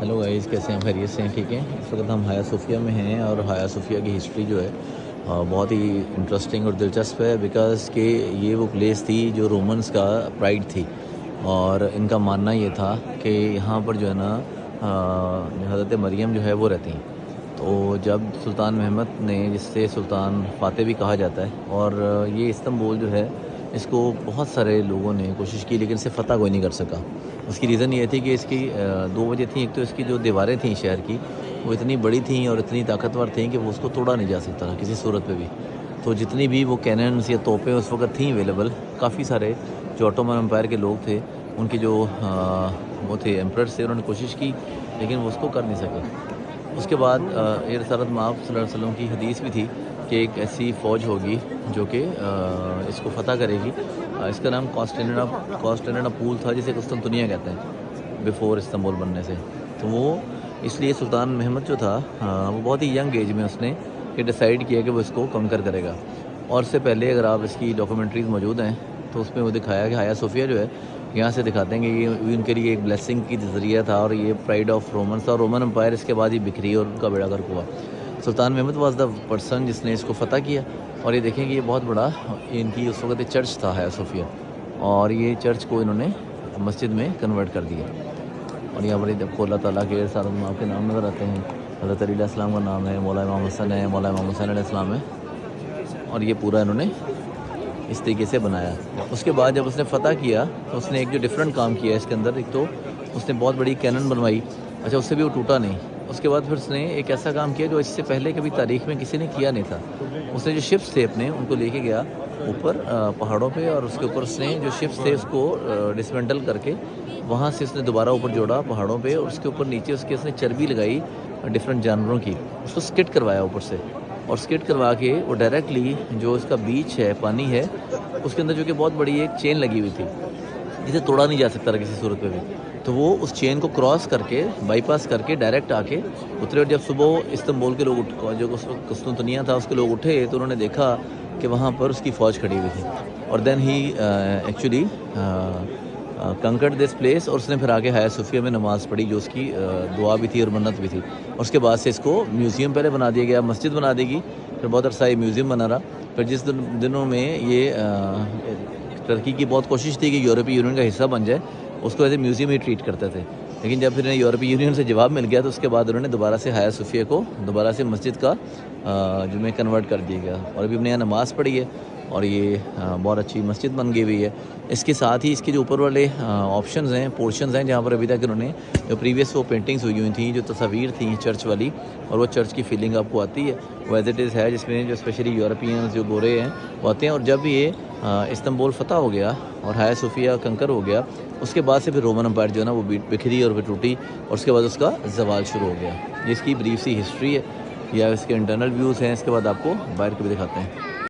Hello guys, کیسے ہیں؟ خیریت سے ہیں؟ ٹھیک ہے. اس وقت ہم ہایا صوفیہ میں ہیں اور ہایا صوفیہ کی ہسٹری جو ہے بہت ہی انٹرسٹنگ اور دلچسپ ہے، بیکاز کہ یہ وہ پلیس تھی جو رومنس کا پرائڈ تھی، اور ان کا ماننا یہ تھا کہ یہاں پر جو ہے نا حضرت مریم جو ہے وہ رہتی ہیں. تو جب سلطان محمد نے، جس سے سلطان فاتح بھی کہا جاتا ہے، اور یہ استنبول جو ہے اس کو بہت سارے لوگوں نے کوشش کی لیکن اسے فتح کوئی نہیں کر سکا. اس کی ریزن یہ تھی کہ اس کی دو وجہ تھیں. ایک تو اس کی جو دیواریں تھیں شہر کی، وہ اتنی بڑی تھیں اور اتنی طاقتور تھیں کہ وہ اس کو توڑا نہیں جا سکتا تھا کسی صورت پہ بھی. تو جتنی بھی وہ کیننس یا توپیں اس وقت تھیں اویلیبل، کافی سارے جو آٹومن امپائر کے لوگ تھے، ان کے جو وہ تھے ایمپررز تھے، انہوں نے کوشش کی لیکن وہ اس کو کر نہیں سکے. اس کے بعد رسالت مآب صلی اللہ علیہ وسلم کی حدیث بھی تھی کہ ایک ایسی فوج ہوگی جو کہ اس کو فتح کرے گی. اس کا نام کانسٹینٹینوپل تھا، جسے قسطنطنیہ کہتے ہیں، بیفور استنبول بننے سے. تو وہ اس لیے سلطان محمد جو تھا وہ بہت ہی ینگ ایج میں اس نے یہ ڈیسائیڈ کیا کہ وہ اس کو کنکر کرے گا. اور اس سے پہلے اگر آپ اس کی ڈاکومنٹریز موجود ہیں تو اس میں وہ دکھایا کہ ہایا صوفیہ جو ہے، یہاں سے دکھاتے ہیں کہ یہ ان کے لیے ایک بلیسنگ کی ذریعہ تھا، اور یہ پرائڈ آف رومنس تھا، اور رومن امپائر اس کے بعد ہی بکھری اور ان کا بیڑا غرق ہوا. سلطان محمد واز دا پرسن جس نے اس کو فتح کیا. اور یہ دیکھیں کہ یہ بہت بڑا ان کی اس وقت چرچ تھا ہایا صوفیہ، اور یہ چرچ کو انہوں نے مسجد میں کنورٹ کر دیا. اور یہاں پر جب کو اللہ تعالیٰ کے رسالت مآب کے نام نظر آتے ہیں. حضرت علی علیہ السلام کا نام ہے، مولا امام حسن ہے، مولا امام حسین علیہ السلام ہے. اور یہ پورا انہوں نے اس طریقے سے بنایا. اس کے بعد جب اس نے فتح کیا تو اس نے ایک جو ڈفرینٹ کام کیا اس کے اندر، ایک تو اس نے بہت بڑی کینن بنوائی. اچھا، اس سے بھی وہ ٹوٹا نہیں. اس کے بعد پھر اس نے ایک ایسا کام کیا جو اس سے پہلے کبھی تاریخ میں کسی نے کیا نہیں تھا. اس نے جو شپس تھے اپنے، ان کو لے کے گیا اوپر پہاڑوں پہ، اور اس کے اوپر اس نے جو شپس تھے اس کو ڈسمینٹل کر کے وہاں سے اس نے دوبارہ اوپر جوڑا پہاڑوں پہ، اور اس کے اوپر نیچے اس نے چربی لگائی ڈفرینٹ جانوروں کی. اس کو سکٹ کروایا اوپر سے، اور سکٹ کروا کے وہ ڈائریکٹلی جو اس کا بیچ ہے، پانی ہے، اس کے اندر جو کہ بہت بڑی ایک چین لگی ہوئی تھی جسے توڑا نہیں جا سکتا تھا کسی صورت پہ بھی. تو وہ اس چین کو کراس کر کے، بائی پاس کر کے ڈائریکٹ آ کے اترے. اور جب صبح استنبول کے لوگ جو قسطنطنیہ تھا اس کے لوگ اٹھے تو انہوں نے دیکھا کہ وہاں پر اس کی فوج کھڑی ہوئی تھی. اور دین ہی ایکچولی کنکرڈ دس پلیس. اور اس نے پھر آگے ہایا صوفیہ میں نماز پڑھی، جو اس کی دعا بھی تھی اور منت بھی تھی. اور اس کے بعد سے اس کو میوزیم پہلے بنا دیا گیا، مسجد بنا دی گئی، پھر بہت عرصہ یہ میوزیم بنا رہا. پھر جس دنوں میں یہ ترکی کی بہت کوشش تھی کہ یورپی یونین کا حصہ بن جائے، اس کو ایز اے میوزیم ہی ٹریٹ کرتے تھے. لیکن جب پھر انہیں یورپی یونین سے جواب مل گیا تو اس کے بعد انہوں نے دوبارہ سے ہایا صوفیہ کو دوبارہ سے مسجد کا جو میں کنورٹ کر دیا گیا. اور ابھی ہم نے یہاں نماز پڑھی ہے، اور یہ بہت اچھی مسجد بن گئی ہوئی ہے. اس کے ساتھ ہی اس کے جو اوپر والے آپشنز ہیں، پورشنز ہیں، جہاں پر ابھی تک انہوں نے جو پریویس وہ پینٹنگز ہوئی ہوئی تھیں، جو تصاویر تھیں چرچ والی، اور وہ چرچ کی فیلنگ آپ کو آتی ہے وہ ایز اٹ از ہے، جس میں جو اسپیشلی یورپینز جو گورے ہیں وہ آتے ہیں. اور جب یہ استنبول فتح ہو گیا اور ہایا صوفیہ کنکر ہو گیا، اس کے بعد سے پھر رومن امپائر جو ہے نا وہ بکھری اور پھر ٹوٹی، اور اس کے بعد اس کا زوال شروع ہو گیا. یہ اس کی بریف سی ہسٹری ہے، یا اس کے انٹرنل ویوز ہیں. اس کے بعد آپ کو باہر کے بھی دکھاتے ہیں.